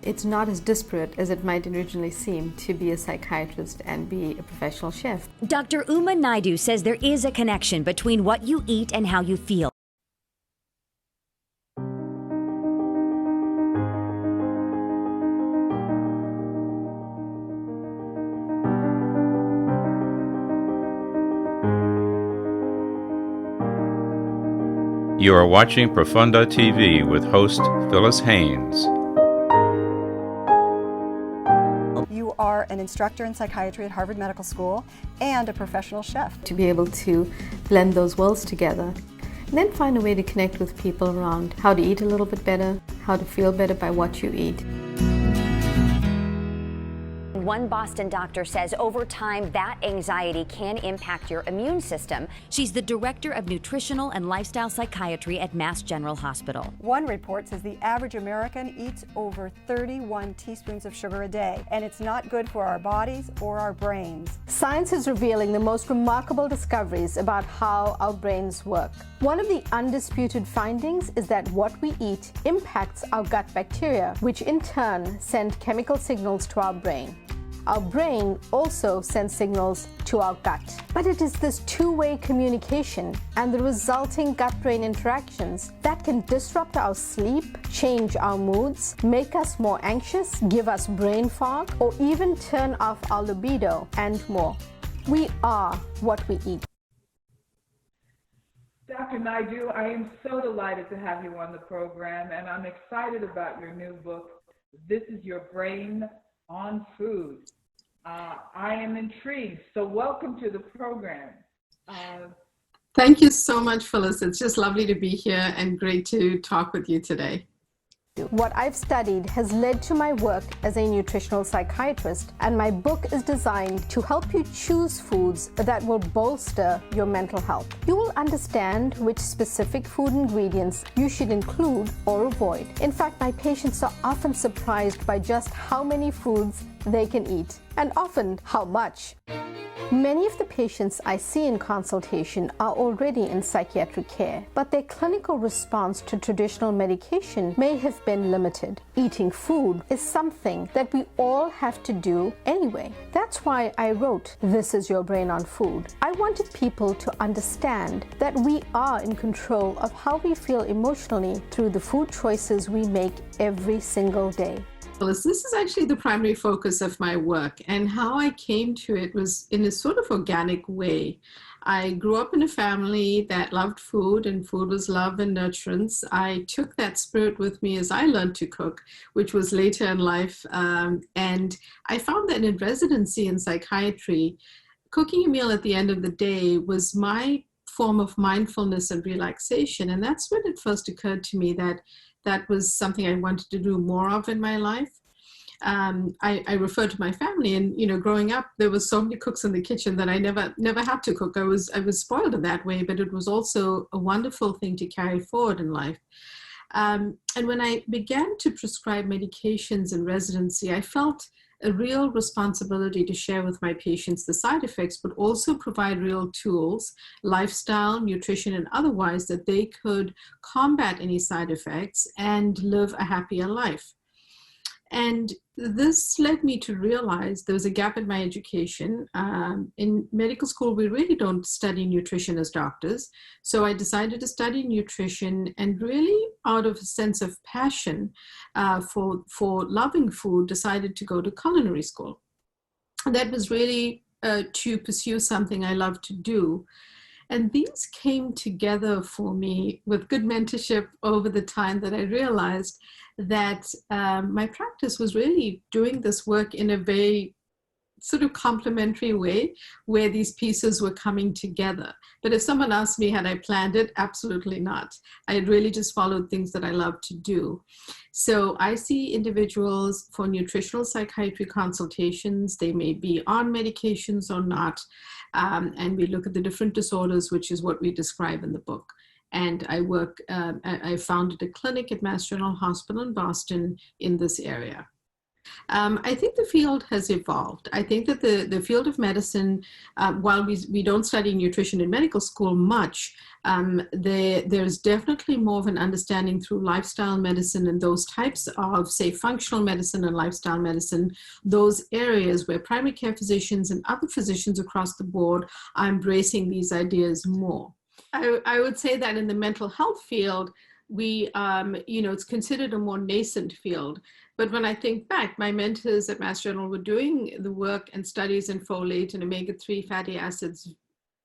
It's not as disparate as it might originally seem to be a psychiatrist and be a professional chef. Dr. Uma Naidoo says there is a connection between what you eat and how you feel. You are watching Profonde TV with host Phyllis Haynes. You are an instructor in psychiatry at Harvard Medical School and a professional chef. To be able to blend those worlds together and then find a way to connect with people around how to eat a little bit better, how to feel better by what you eat. One Boston doctor says over time that anxiety can impact your immune system. She's the director of nutritional and lifestyle psychiatry at Mass General Hospital. One report says the average American eats over 31 teaspoons of sugar a day, and it's not good for our bodies or our brains. Science is revealing the most remarkable discoveries about how our brains work. One of the undisputed findings is that what we eat impacts our gut bacteria, which in turn send chemical signals to our brain. Our brain also sends signals to our gut. But it is this two-way communication and the resulting gut-brain interactions that can disrupt our sleep, change our moods, make us more anxious, give us brain fog, or even turn off our libido, and more. We are what we eat. Dr. Naidoo, I am so delighted to have you on the program, and I'm excited about your new book, This Is Your Brain on Food. I am intrigued, so welcome to the program. Thank you so much, Phyllis. It's just lovely to be here and great to talk with you today. What I've studied has led to my work as a nutritional psychiatrist, and my book is designed to help you choose foods that will bolster your mental health. You will understand which specific food ingredients you should include or avoid. In fact, my patients are often surprised by just how many foods they can eat, and often how much. Many of the patients I see in consultation are already in psychiatric care, but their clinical response to traditional medication may have been limited. Eating food is something that we all have to do anyway. That's why I wrote This Is Your Brain on Food. I wanted people to understand that we are in control of how we feel emotionally through the food choices we make every single day. Phyllis, this is actually the primary focus of my work, and how I came to it was in a sort of organic way. I grew up in a family that loved food, and food was love and nurturance. I took that spirit with me as I learned to cook, which was later in life, and I found that in residency in psychiatry, cooking a meal at the end of the day was my form of mindfulness and relaxation, and that's when it first occurred to me that that was something I wanted to do more of in my life. I refer to my family, and growing up, there was so many cooks in the kitchen that I never had to cook. I was spoiled in that way, but it was also a wonderful thing to carry forward in life. And when I began to prescribe medications in residency, I felt a real responsibility to share with my patients the side effects, but also provide real tools, lifestyle, nutrition, and otherwise, that they could combat any side effects and live a happier life. And this led me to realize there was a gap in my education. In medical school, we really don't study nutrition as doctors. So I decided to study nutrition, and really out of a sense of passion for loving food, decided to go to culinary school. And that was really to pursue something I love to do. And these came together for me with good mentorship over the time that I realized that my practice was really doing this work in a very sort of complementary way, where these pieces were coming together. But if someone asked me, had I planned it? Absolutely not. I had really just followed things that I love to do. So I see individuals for nutritional psychiatry consultations. They may be on medications or not. And we look at the different disorders, which is what we describe in the book. And I founded a clinic at Mass General Hospital in Boston in this area. I think the field has evolved. I think that the field of medicine, while we don't study nutrition in medical school much, there's definitely more of an understanding through lifestyle medicine and those types of, say, functional medicine and lifestyle medicine, those areas where primary care physicians and other physicians across the board are embracing these ideas more. I would say that in the mental health field, it's considered a more nascent field. But when I think back, my mentors at Mass General were doing the work and studies in folate and omega-3 fatty acids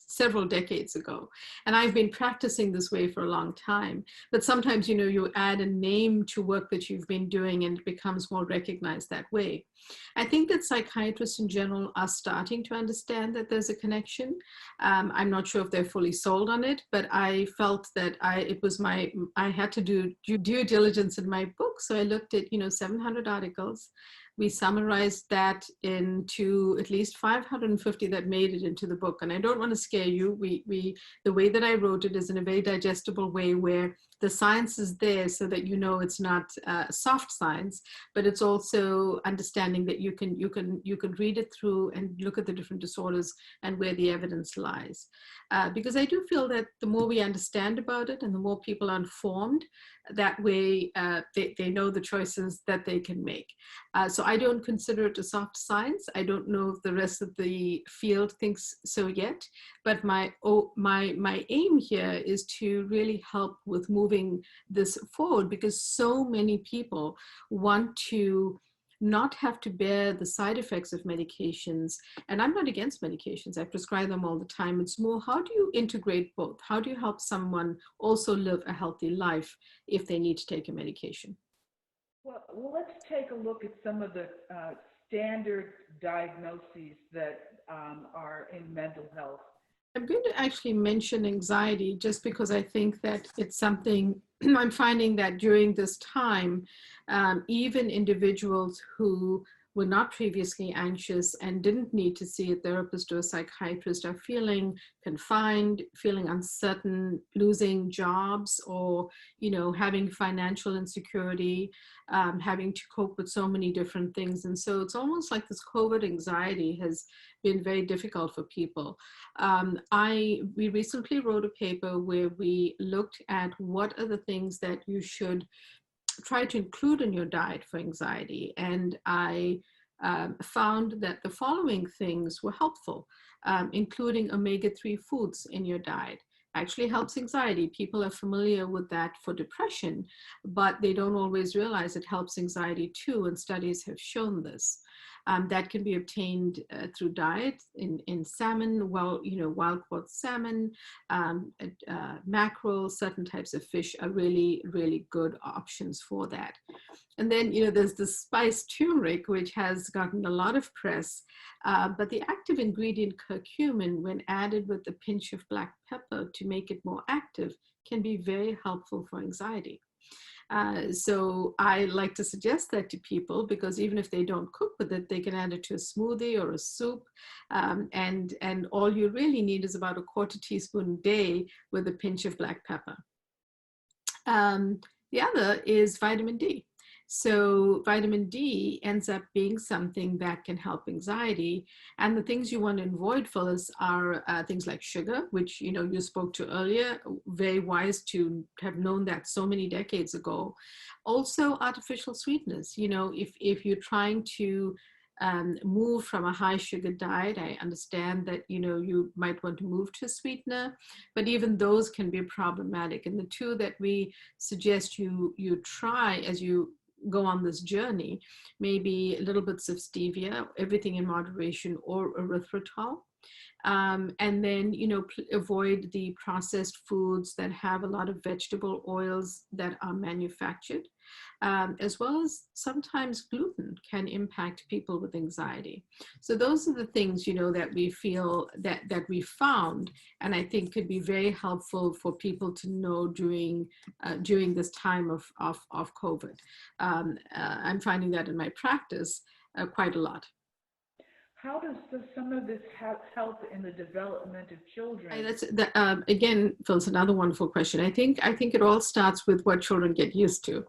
several decades ago. And I've been practicing this way for a long time. But sometimes, you add a name to work that you've been doing and it becomes more recognized that way. I think that psychiatrists in general are starting to understand that there's a connection. I'm not sure if they're fully sold on it, but I felt that I had to do due diligence in my book. So I looked at, 700 articles. We summarized that into at least 550 that made it into the book. And I don't want to scare you. The way that I wrote it is in a very digestible way where the science is there so that it's not soft science, but it's also understanding that you can read it through and look at the different disorders and where the evidence lies. Because I do feel that the more we understand about it and the more people are informed, that way they know the choices that they can make. So I don't consider it a soft science. I don't know if the rest of the field thinks so yet, but my aim here is to really help with moving this forward, because so many people want to not have to bear the side effects of medications. And I'm not against medications. I prescribe them all the time. It's more, how do you integrate both? How do you help someone also live a healthy life if they need to take a medication? Well, let's take a look at some of the standard diagnoses that are in mental health. I'm going to actually mention anxiety just because I think that it's something I'm finding that during this time, even individuals who were not previously anxious and didn't need to see a therapist or a psychiatrist are feeling confined, feeling uncertain, losing jobs, or having financial insecurity, having to cope with so many different things. And so it's almost like this COVID anxiety has been very difficult for people. We recently wrote a paper where we looked at what are the things that you should try to include in your diet for anxiety. And I found that the following things were helpful, including omega-3 foods in your diet. Actually helps anxiety. People are familiar with that for depression, but they don't always realize it helps anxiety too, and studies have shown this. That can be obtained through diet in salmon, wild caught salmon, mackerel, certain types of fish are really, really good options for that. And then, there's the spice turmeric, which has gotten a lot of press, but the active ingredient curcumin, when added with a pinch of black pepper to make it more active, can be very helpful for anxiety. So I like to suggest that to people, because even if they don't cook with it, they can add it to a smoothie or a soup. And all you really need is about a quarter teaspoon a day with a pinch of black pepper. The other is vitamin D. So vitamin D ends up being something that can help anxiety. And the things you want to avoid, Phyllis, are things like sugar, which, you spoke to earlier, very wise to have known that so many decades ago. Also artificial sweeteners. If you're trying to move from a high sugar diet, I understand that, you might want to move to a sweetener, but even those can be problematic. And the two that we suggest you try as you go on this journey, maybe little bits of stevia, everything in moderation, or erythritol. And then, avoid the processed foods that have a lot of vegetable oils that are manufactured, as well as sometimes gluten can impact people with anxiety. So those are the things, that we feel that we found, and I think could be very helpful for people to know during this time of COVID. I'm finding that in my practice quite a lot. How does some of this help in the development of children? That's again, Phyllis, another wonderful question. I think it all starts with what children get used to.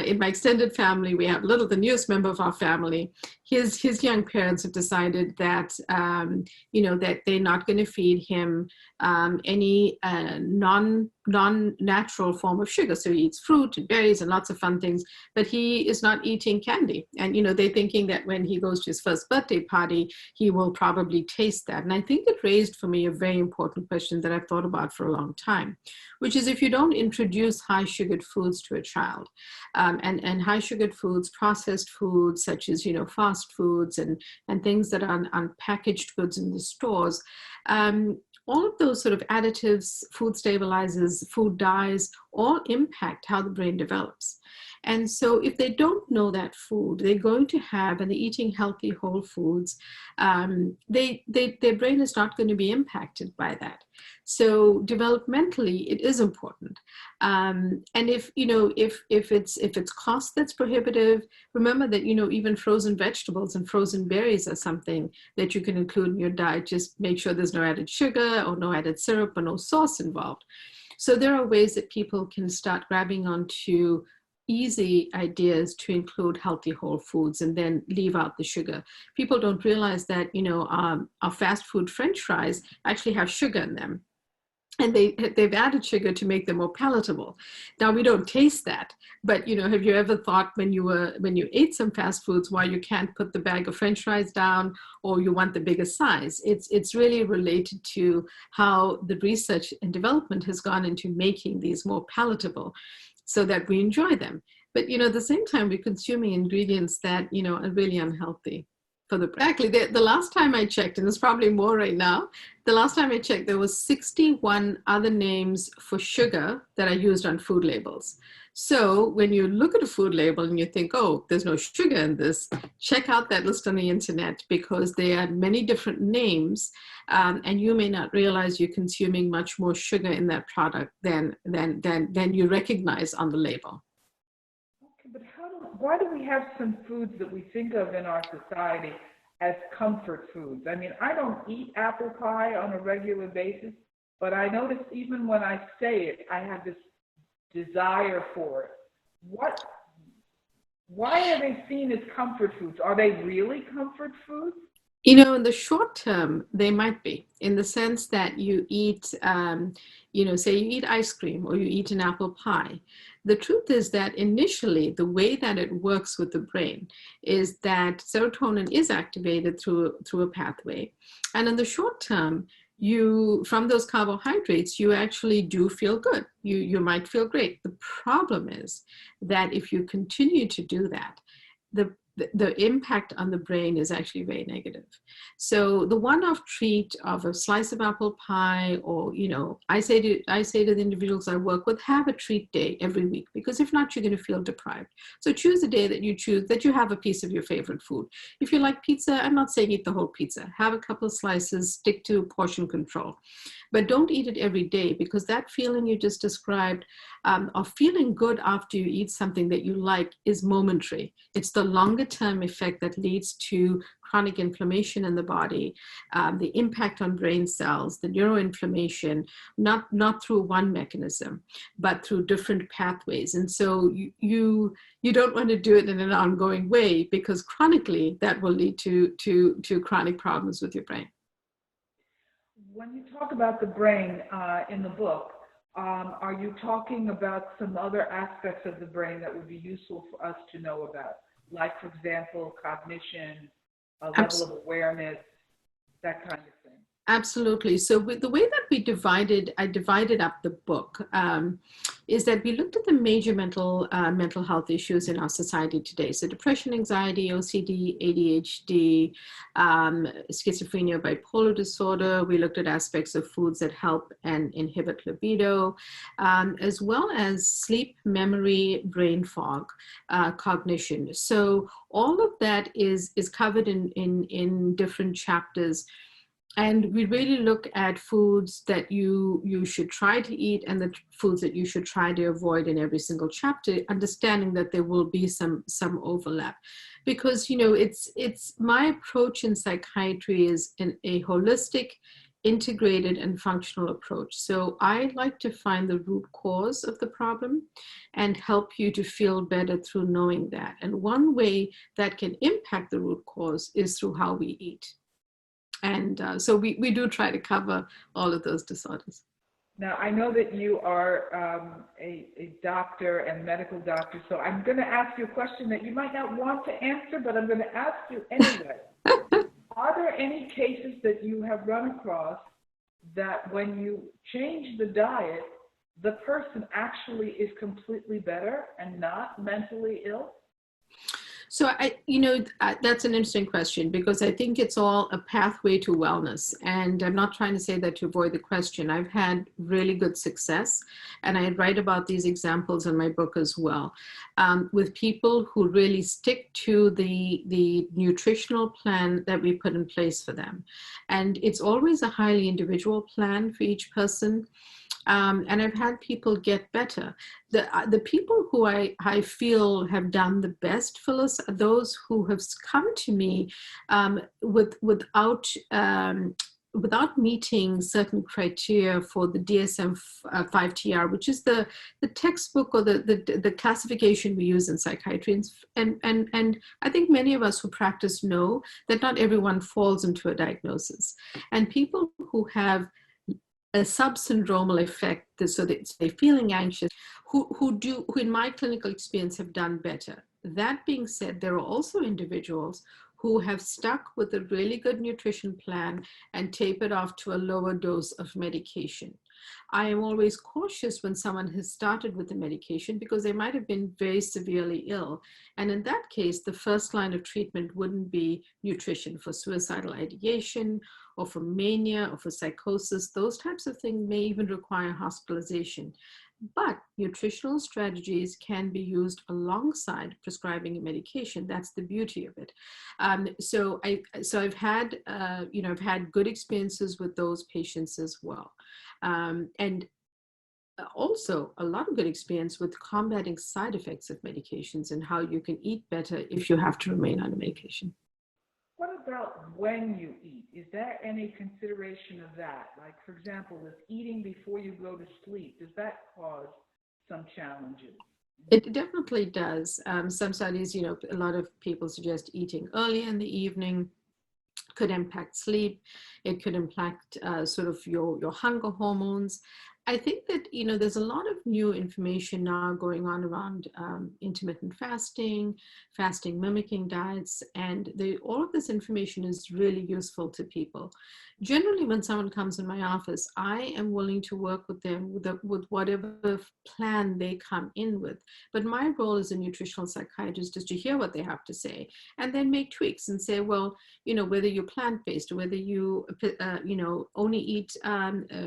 In my extended family, we have the newest member of our family. His young parents have decided that that they're not going to feed him any non-natural form of sugar. So he eats fruit and berries and lots of fun things, but he is not eating candy. And they're thinking that when he goes to his first birthday party, he will probably taste that. And I think it raised for me a very important question that I've thought about for a long time, which is if you don't introduce high sugared foods to a child, and high sugared foods, processed foods such as fast foods and things that are on packaged goods in the stores, all of those sort of additives, food stabilizers, food dyes, all impact how the brain develops. And so if they don't know that food they're going to have, and they're eating healthy whole foods, their brain is not going to be impacted by that. So developmentally, it is important. And if it's cost that's prohibitive, remember that even frozen vegetables and frozen berries are something that you can include in your diet. Just make sure there's no added sugar or no added syrup or no sauce involved. So there are ways that people can start grabbing onto easy ideas to include healthy whole foods and then leave out the sugar. People don't realize that our fast food French fries actually have sugar in them, and they've added sugar to make them more palatable. Now we don't taste that, but have you ever thought when you ate some fast foods why you can't put the bag of French fries down, or you want the bigger size? It's really related to how the research and development has gone into making these more palatable, so that we enjoy them. But at the same time, we're consuming ingredients that are really unhealthy for the brain. Actually, the last time I checked, and there's probably more right now, the last time I checked, there was 61 other names for sugar that are used on food labels. So when you look at a food label and you think, oh, there's no sugar in this, check out that list on the internet, because there are many different names, and you may not realize you're consuming much more sugar in that product than you recognize on the label. Okay, but why do we have some foods that we think of in our society as comfort foods? I mean, I don't eat apple pie on a regular basis, but I notice even when I say it, I have this desire for it. Why are they seen as comfort foods? Are they really comfort foods? In the short term, they might be, in the sense that you eat, say you eat ice cream or you eat an apple pie. The truth is that initially, the way that it works with the brain is that serotonin is activated through a pathway. And in the short term, from those carbohydrates, you actually do feel good. You might feel great. The problem is that if you continue to do that, the impact on the brain is actually very negative. So the one-off treat of a slice of apple pie, or I say to the individuals I work with, have a treat day every week, because if not, you're going to feel deprived. So choose a day that you choose that you have a piece of your favorite food. If you like pizza, I'm not saying eat the whole pizza. Have a couple of slices, stick to portion control, but don't eat it every day, because that feeling you just described of feeling good after you eat something that you like is momentary. It's the longer term effect that leads to chronic inflammation in the body, the impact on brain cells, the neuroinflammation, not through one mechanism, but through different pathways. And so you don't want to do it in an ongoing way, because chronically that will lead to chronic problems with your brain. When you talk about the brain in the book, are you talking about some other aspects of the brain that would be useful for us to know about? Like, for example, cognition, a level of awareness, that kind of thing? Absolutely. So the way that I divided up the book is that we looked at the major mental health issues in our society today. So depression, anxiety, OCD, ADHD, schizophrenia, bipolar disorder. We looked at aspects of foods that help and inhibit libido, as well as sleep, memory, brain fog, cognition. So all of that is covered in different chapters. And we really look at foods that you should try to eat and the foods that you should try to avoid in every single chapter, understanding that there will be some overlap. Because, you know, it's my approach in psychiatry is a holistic, integrated and functional approach. So I like to find the root cause of the problem and help you to feel better through knowing that. And one way that can impact the root cause is through how we eat. And so we do try to cover all of those disorders. Now, I know that you are a doctor and medical doctor, so I'm going to ask you a question that you might not want to answer, but I'm going to ask you anyway. Are there any cases that you have run across that when you change the diet, the person actually is completely better and not mentally ill? So that's an interesting question, because I think it's all a pathway to wellness. And I'm not trying to say that to avoid the question. I've had really good success, and I write about these examples in my book as well, with people who really stick to the nutritional plan that we put in place for them. And it's always a highly individual plan for each person. And I've had people get better. The people who I feel have done the best, Phyllis, are those who have come to me without meeting certain criteria for the DSM-5-TR, which is the textbook or the classification we use in psychiatry. And I think many of us who practice know that not everyone falls into a diagnosis. And people who have a subsyndromal effect, so that they're feeling anxious, who in my clinical experience have done better. That being said, there are also individuals who have stuck with a really good nutrition plan and tapered off to a lower dose of medication. I am always cautious when someone has started with the medication, because they might have been very severely ill. And in that case, the first line of treatment wouldn't be nutrition. For suicidal ideation or for mania or for psychosis, those types of things may even require hospitalization. But nutritional strategies can be used alongside prescribing a medication. That's the beauty of it. So I've had I've had good experiences with those patients as well, and also a lot of good experience with combating side effects of medications and how you can eat better if you have to remain on a medication. What about when you eat? Is there any consideration of that? Like, for example, with eating before you go to sleep, does that cause some challenges? It definitely does. Some studies, a lot of people suggest eating early in the evening could impact sleep. It could impact sort of your hunger hormones. I think that, there's a lot of new information now going on around intermittent fasting, fasting mimicking diets, and all of this information is really useful to people. Generally, when someone comes in my office, I am willing to work with them with whatever plan they come in with. But my role as a nutritional psychiatrist is to hear what they have to say and then make tweaks and say, well, whether you're plant-based or whether you, only eat,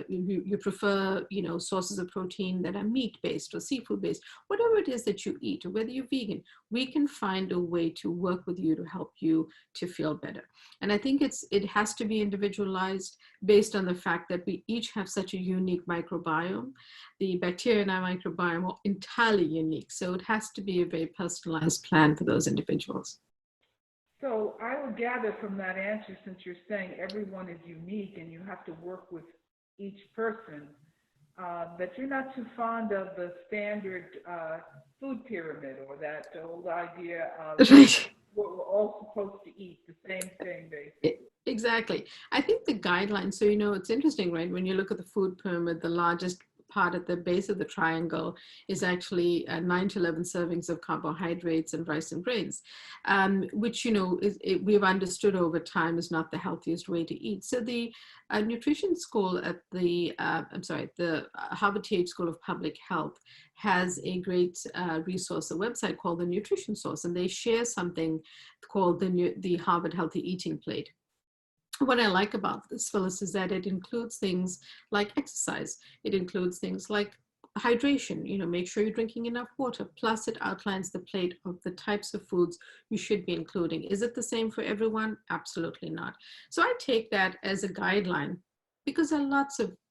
you prefer, sources of protein that are meat-based or seafood-based, whatever it is that you eat, or whether you're vegan, we can find a way to work with you to help you to feel better. And I think it has to be individualized based on the fact that we each have such a unique microbiome. The bacteria in our microbiome are entirely unique. So it has to be a very personalized plan for those individuals. So I would gather from that answer, since you're saying everyone is unique and you have to work with each person, that you're not too fond of the standard food pyramid, or that old idea of what we're all supposed to eat, the same thing, basically. Exactly. I think the guidelines, so, it's interesting, right? When you look at the food pyramid, the largest part at the base of the triangle is actually 9 to 11 servings of carbohydrates and rice and grains, which, we've understood over time is not the healthiest way to eat. So the nutrition school at the Harvard T.H. School of Public Health has a great resource, a website called the Nutrition Source, and they share something called the Harvard Healthy Eating Plate. What I like about this, Phyllis, is that it includes things like exercise. It includes things like hydration, make sure you're drinking enough water. Plus it outlines the plate of the types of foods you should be including. Is it the same for everyone? Absolutely not. So I take that as a guideline, because there are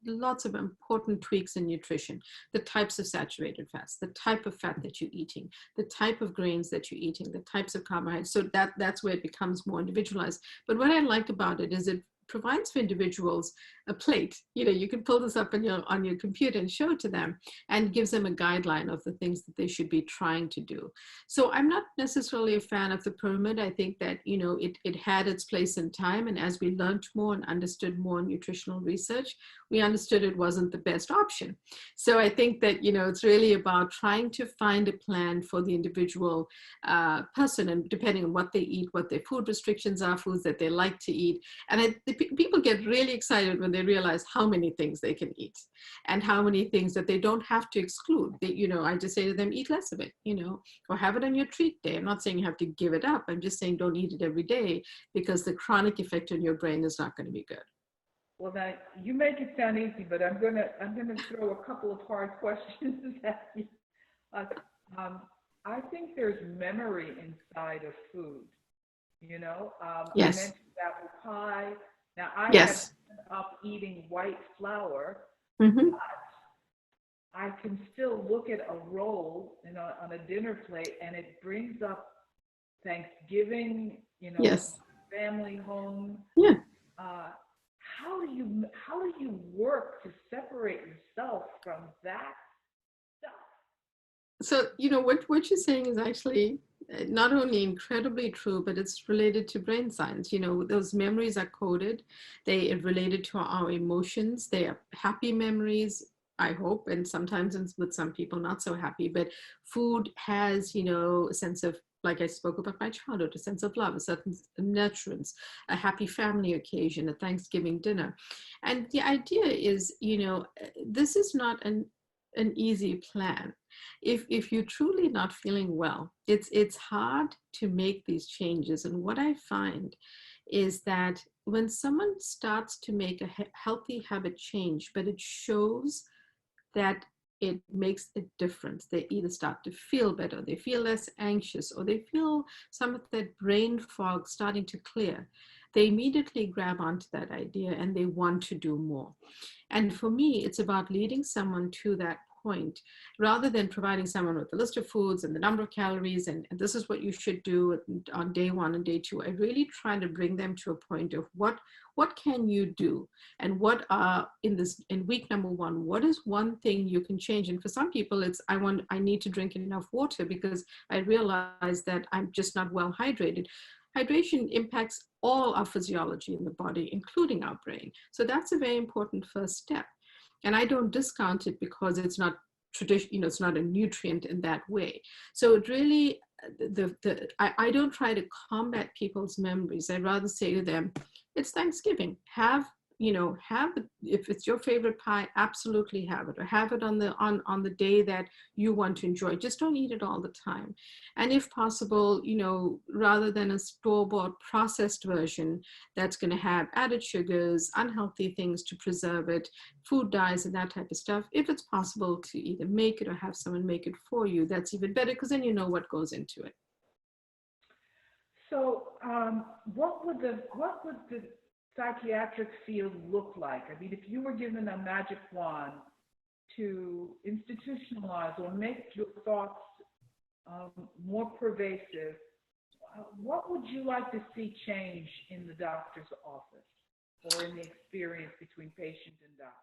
lots of important tweaks in nutrition: the types of saturated fats, the type of fat that you're eating, the type of grains that you're eating, the types of carbohydrates. So that's where it becomes more individualized. But what I like about it is it provides for individuals a plate. You can pull this up on your computer and show it to them, and gives them a guideline of the things that they should be trying to do. So I'm not necessarily a fan of the pyramid. I think that it had its place in time, and as we learned more and understood more nutritional research, we understood it wasn't the best option. So I think that it's really about trying to find a plan for the individual person, and depending on what they eat, what their food restrictions are, foods that they like to eat. And people get really excited when they realize how many things they can eat and how many things that they don't have to exclude. I just say to them, eat less of it, or have it on your treat day. I'm not saying you have to give it up. I'm just saying don't eat it every day, because the chronic effect on your brain is not going to be good. Well, now you make it sound easy, but I'm gonna throw a couple of hard questions at you. I think there's memory inside of food. Yes. I mentioned apple pie. Now I Yes. have given up eating white flour, Mm-hmm. but I can still look at a roll, on a dinner plate, and it brings up Thanksgiving, Yes. family home. Yeah. How do you work to separate yourself from that stuff? So, what you're saying is actually not only incredibly true, but it's related to brain science. Those memories are coded. They are related to our emotions. They are happy memories, I hope, and sometimes with some people not so happy. But food has, a sense of, like I spoke about my childhood, a sense of love, a certain nurturance, a happy family occasion, a Thanksgiving dinner. And the idea is, this is not an easy plan. If you're truly not feeling well, it's hard to make these changes. And what I find is that when someone starts to make a healthy habit change, but it shows that it makes a difference, they either start to feel better, they feel less anxious, or they feel some of that brain fog starting to clear, they immediately grab onto that idea and they want to do more. And for me, it's about leading someone to that point, rather than providing someone with a list of foods and the number of calories and this is what you should do on day 1 and day 2. I really try to bring them to a point of what can you do, and what are in week number 1, what is one thing you can change. And for some people, it's I need to drink enough water because I realize that I'm just not well hydrated. Hydration impacts all our physiology in the body, including our brain. So that's a very important first step. And I don't discount it because it's not tradition, it's not a nutrient in that way. So it really, I don't try to combat people's memories. I'd rather say to them, it's Thanksgiving. Have if it's your favorite pie, absolutely have it, or have it on the day that you want to enjoy. Just don't eat it all the time. And if possible, rather than a store-bought processed version that's going to have added sugars, unhealthy things to preserve it, food dyes and that type of stuff, if it's possible to either make it or have someone make it for you, that's even better, because then you know what goes into it. So what would the psychiatric field look like? I mean, if you were given a magic wand to institutionalize or make your thoughts more pervasive, what would you like to see change in the doctor's office or in the experience between patient and doctor?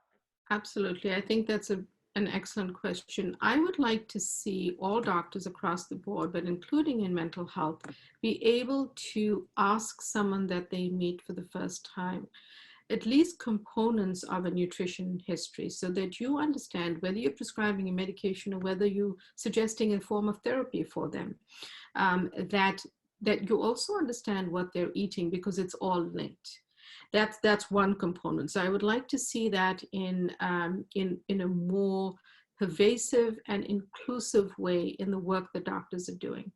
Absolutely. I think that's an excellent question. I would like to see all doctors across the board, but including in mental health, be able to ask someone that they meet for the first time at least components of a nutrition history, so that you understand whether you're prescribing a medication or whether you're suggesting a form of therapy for them, that you also understand what they're eating, because it's all linked. That's one component. So I would like to see that in a more pervasive and inclusive way in the work that doctors are doing.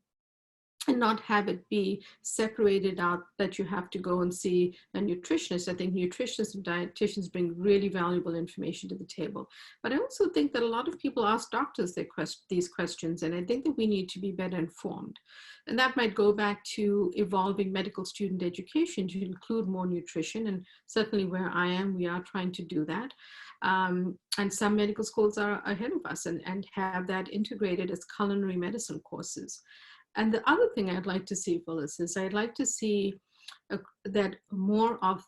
and not have it be separated out that you have to go and see a nutritionist. I think nutritionists and dietitians bring really valuable information to the table. But I also think that a lot of people ask doctors these questions, and I think that we need to be better informed. And that might go back to evolving medical student education to include more nutrition. And certainly where I am, we are trying to do that. And some medical schools are ahead of us and have that integrated as culinary medicine courses. And the other thing I'd like to see, Phyllis, is I'd like to see that more of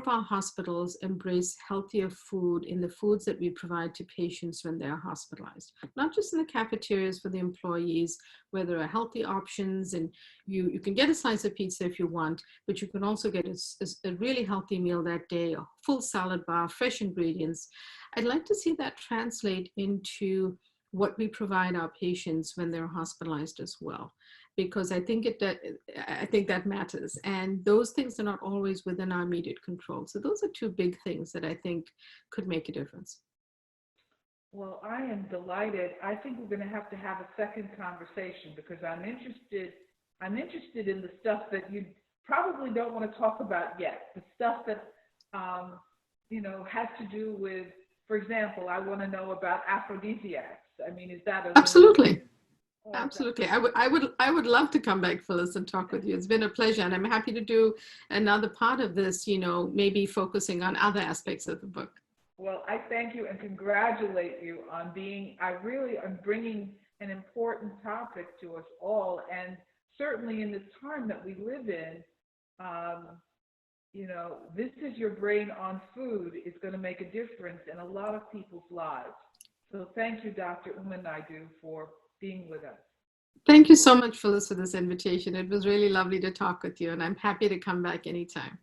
our hospitals embrace healthier food in the foods that we provide to patients when they're hospitalized. Not just in the cafeterias for the employees, where there are healthy options, and you can get a slice of pizza if you want, but you can also get a really healthy meal that day, a full salad bar, fresh ingredients. I'd like to see that translate into what we provide our patients when they're hospitalized as well, because I think that matters, and those things are not always within our immediate control. So those are two big things that I think could make a difference. Well, I am delighted. I think we're going to have a second conversation, because I'm interested in the stuff that you probably don't want to talk about yet. The stuff that has to do with, for example, I want to know about aphrodisiacs. I mean, is that absolutely? Absolutely. I would love to come back, Phyllis, and talk with you. It's been a pleasure. And I'm happy to do another part of this, maybe focusing on other aspects of the book. Well, I thank you and congratulate you on bringing an important topic to us all. And certainly in this time that we live in, this is your brain on food is going to make a difference in a lot of people's lives. So thank you, Dr. Naidoo, for being with us. Thank you so much, Phyllis, for this invitation. It was really lovely to talk with you, and I'm happy to come back anytime.